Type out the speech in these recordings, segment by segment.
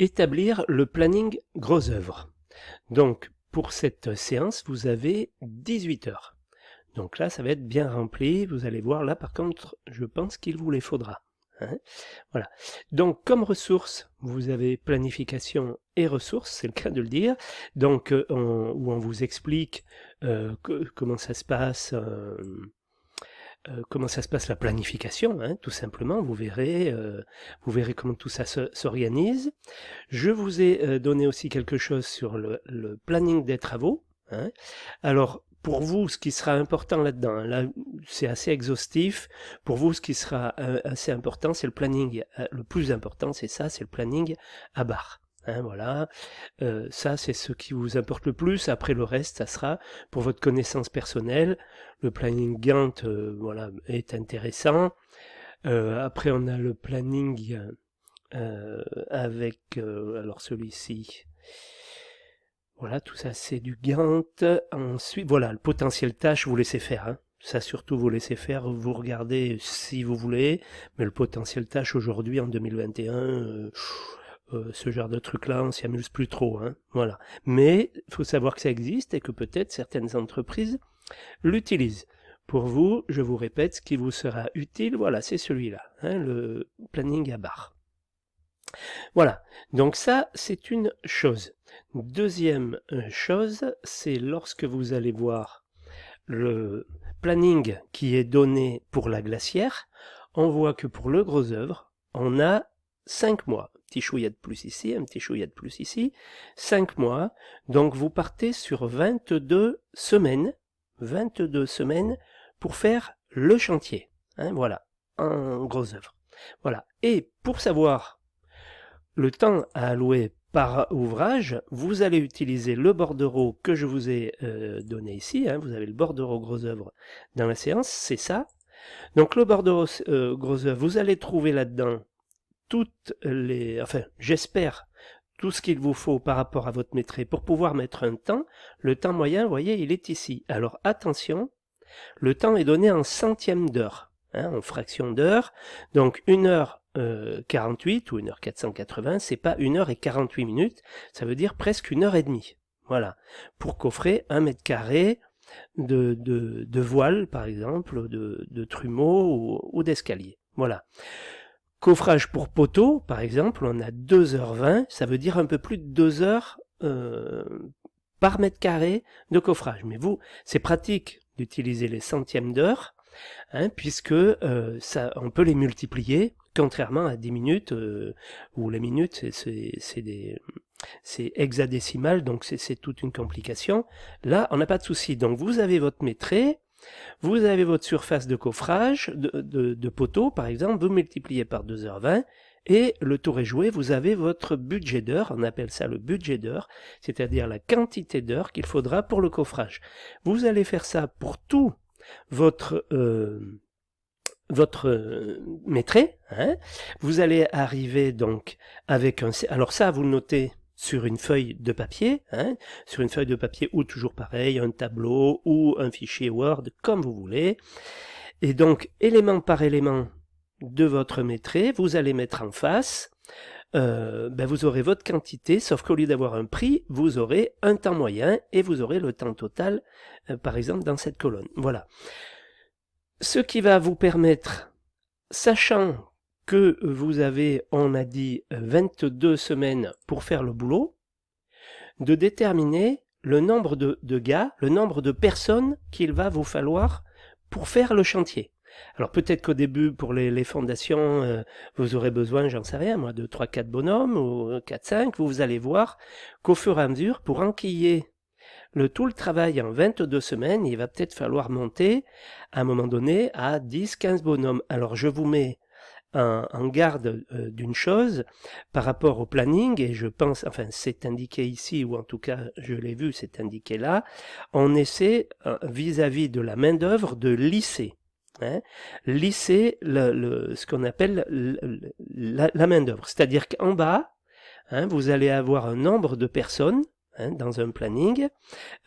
Établir le planning gros œuvre. Donc, pour cette séance, vous avez 18 heures. Donc là, ça va être bien rempli. Vous allez voir, là, par contre, je pense qu'il vous les faudra. Voilà. Donc, comme ressources, vous avez planification et ressources, c'est le cas de le dire. Donc, où on vous explique comment ça se passe. Comment ça se passe la planification, tout simplement, vous verrez comment tout ça s'organise. Je vous ai donné aussi quelque chose sur le planning des travaux. Alors, pour vous, ce qui sera important là-dedans, là, c'est assez exhaustif. Pour vous, ce qui sera assez important, c'est le planning. Le plus important, c'est ça, c'est le planning à barre. Voilà, ça c'est ce qui vous importe le plus. Après le reste, ça sera pour votre connaissance personnelle. Le planning Gantt, voilà, est intéressant. Après, on a le planning avec, alors celui-ci. Voilà, tout ça c'est du Gantt. Ensuite, voilà, le potentiel tâche, vous laissez faire. Ça surtout, vous laissez faire, vous regardez si vous voulez. Mais le potentiel tâche aujourd'hui, en 2021, ce genre de truc-là, on s'y amuse plus trop. Voilà. Mais il faut savoir que ça existe et que peut-être certaines entreprises l'utilisent. Pour vous, je vous répète, ce qui vous sera utile, voilà, c'est celui-là, le planning à barre. Voilà, donc ça, c'est une chose. Deuxième chose, c'est lorsque vous allez voir le planning qui est donné pour la glacière, on voit que pour le gros œuvre, on a 5 mois. Un petit chouïa de plus ici, un petit chouïa de plus ici, 5 mois. Donc vous partez sur 22 semaines pour faire le chantier. Voilà, en gros œuvre. Voilà. Et pour savoir le temps à allouer par ouvrage, vous allez utiliser le bordereau que je vous ai donné ici. Vous avez le bordereau gros œuvre dans la séance, c'est ça. Donc le bordereau gros œuvre, vous allez trouver là-dedans toutes les... Enfin, j'espère tout ce qu'il vous faut par rapport à votre métré pour pouvoir mettre un temps. Le temps moyen, vous voyez, il est ici. Alors attention, le temps est donné en centièmes d'heure, en fraction d'heure. Donc 1h48 ou 1h480, c'est pas 1h48 minutes, ça veut dire presque 1h30. Voilà, pour coffrer 1 mètre carré de voile, par exemple, de trumeau ou d'escalier. Voilà. Coffrage pour poteau, par exemple, on a 2h20, ça veut dire un peu plus de 2 heures par mètre carré de coffrage. Mais vous, c'est pratique d'utiliser les centièmes d'heure, puisque on peut les multiplier, contrairement à 10 minutes, où les minutes, c'est hexadécimal, donc c'est toute une complication. Là, on n'a pas de souci. Donc vous avez votre métré, vous avez votre surface de coffrage, de poteau par exemple, vous multipliez par 2h20, et le tour est joué, vous avez votre budget d'heure, on appelle ça le budget d'heure, c'est-à-dire la quantité d'heures qu'il faudra pour le coffrage. Vous allez faire ça pour tout votre métré, vous allez arriver donc avec un... Alors ça, vous le notez sur une feuille de papier, sur une feuille de papier ou toujours pareil, un tableau ou un fichier Word, comme vous voulez. Et donc, élément par élément de votre métré, vous allez mettre en face, vous aurez votre quantité, sauf qu'au lieu d'avoir un prix, vous aurez un temps moyen et vous aurez le temps total, par exemple, dans cette colonne. Voilà. Ce qui va vous permettre, sachant que vous avez, on a dit, 22 semaines pour faire le boulot, de déterminer le nombre de gars, le nombre de personnes qu'il va vous falloir pour faire le chantier. Alors peut-être qu'au début, pour les fondations, vous aurez besoin, j'en sais rien, moi, de 3-4 bonhommes, ou 4-5, vous allez voir qu'au fur et à mesure, pour enquiller tout le travail en 22 semaines, il va peut-être falloir monter, à un moment donné, à 10-15 bonhommes. Alors je vous mets en garde d'une chose par rapport au planning, et je pense, enfin c'est indiqué ici, ou en tout cas je l'ai vu, c'est indiqué là, on essaie vis-à-vis de la main d'œuvre de lisser. Lisser ce qu'on appelle la main d'œuvre. C'est-à-dire qu'en bas, vous allez avoir un nombre de personnes dans un planning,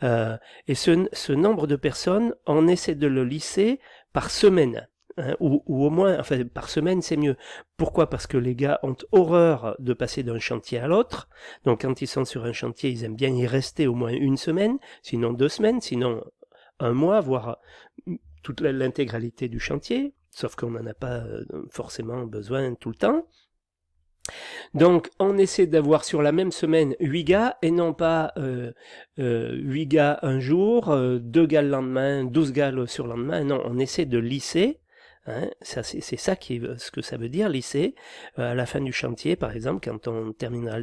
et ce nombre de personnes, on essaie de le lisser par semaine. hein, ou au moins, enfin par semaine c'est mieux. Pourquoi? Parce que les gars ont horreur de passer d'un chantier à l'autre. Donc quand ils sont sur un chantier, ils aiment bien y rester au moins une semaine, sinon 2 semaines, sinon un mois, voire toute l'intégralité du chantier, sauf qu'on n'en a pas forcément besoin tout le temps. Donc on essaie d'avoir sur la même semaine 8 gars et non pas 8 gars un jour, 2 gars le lendemain, 12 gars le surlendemain. Non, on essaie de lisser. Hein, c'est ça qui est ce que ça veut dire, lisser. À la fin du chantier, par exemple, quand on terminera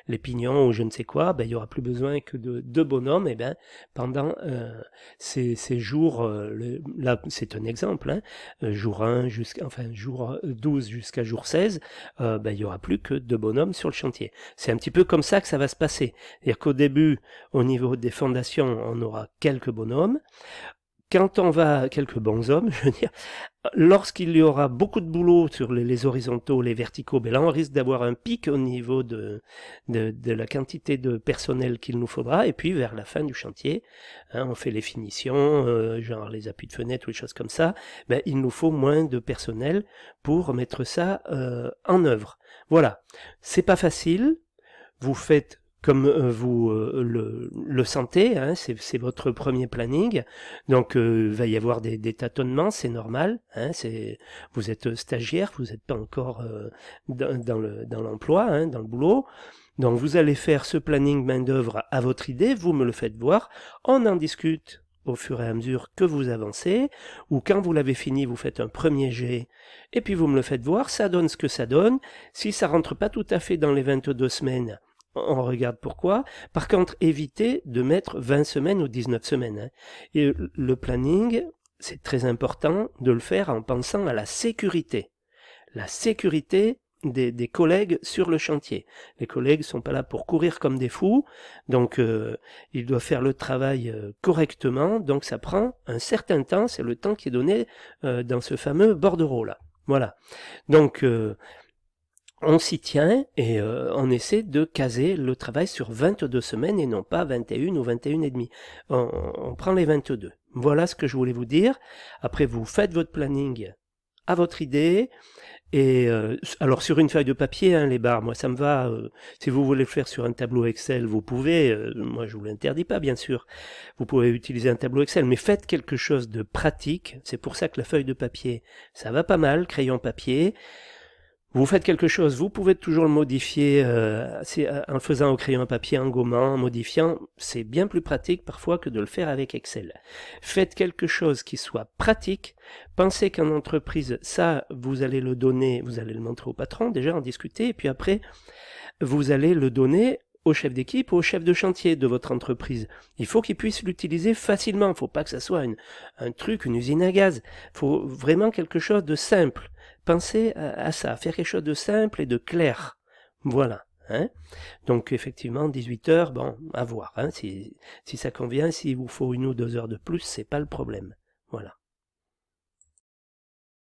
les pignons ou je ne sais quoi, ben, il n'y aura plus besoin que de 2 bonhommes. Et ben, pendant ces jours, là c'est un exemple, hein, jour 1 enfin jour 12 jusqu'à jour 16, ben, il n'y aura plus que 2 bonhommes sur le chantier. C'est un petit peu comme ça que ça va se passer. C'est-à-dire qu'au début, au niveau des fondations, on aura quelques bonhommes. Quand on va, quelques bons hommes, je veux dire, lorsqu'il y aura beaucoup de boulot sur les horizontaux, les verticaux, ben là on risque d'avoir un pic au niveau de la quantité de personnel qu'il nous faudra, et puis vers la fin du chantier, hein, on fait les finitions, genre les appuis de fenêtre ou des choses comme ça, ben, il nous faut moins de personnel pour mettre ça en œuvre. Voilà, c'est pas facile, vous faites comme vous le sentez, hein, c'est votre premier planning, donc il va y avoir des tâtonnements, c'est normal, hein, vous êtes stagiaire, vous n'êtes pas encore dans l'emploi, hein, dans le boulot, donc vous allez faire ce planning main-d'œuvre à votre idée, vous me le faites voir, on en discute au fur et à mesure que vous avancez, ou quand vous l'avez fini, vous faites un premier jet, et puis vous me le faites voir, ça donne ce que ça donne, si ça rentre pas tout à fait dans les 22 semaines, on regarde pourquoi. Par contre, évitez de mettre 20 semaines ou 19 semaines. Hein. Et le planning, c'est très important de le faire en pensant à la sécurité. La sécurité des collègues sur le chantier. Les collègues sont pas là pour courir comme des fous, donc ils doivent faire le travail correctement, donc ça prend un certain temps, c'est le temps qui est donné dans ce fameux bordereau là. Voilà. Donc on s'y tient et on essaie de caser le travail sur 22 semaines et non pas 21 ou 21 et demi. On prend les 22. Voilà ce que je voulais vous dire. Après, vous faites votre planning à votre idée. Et alors sur une feuille de papier, hein, les barres, moi ça me va. Si vous voulez le faire sur un tableau Excel, vous pouvez. Moi je vous l'interdis pas, bien sûr. Vous pouvez utiliser un tableau Excel, mais faites quelque chose de pratique. C'est pour ça que la feuille de papier, ça va pas mal. Crayon papier. Vous faites quelque chose, vous pouvez toujours le modifier en le faisant au crayon à papier, en gommant, en modifiant. C'est bien plus pratique parfois que de le faire avec Excel. Faites quelque chose qui soit pratique. Pensez qu'en entreprise, ça, vous allez le donner, vous allez le montrer au patron, déjà en discuter, et puis après, vous allez le donner au chef d'équipe ou au chef de chantier de votre entreprise. Il faut qu'il puisse l'utiliser facilement. Il ne faut pas que ça soit un truc, une usine à gaz. Il faut vraiment quelque chose de simple. Pensez à ça, faire quelque chose de simple et de clair. Voilà. Hein. Donc effectivement, 18 heures, bon, à voir. Hein, si ça convient, s'il vous faut 1 ou 2 heures de plus, c'est pas le problème. Voilà.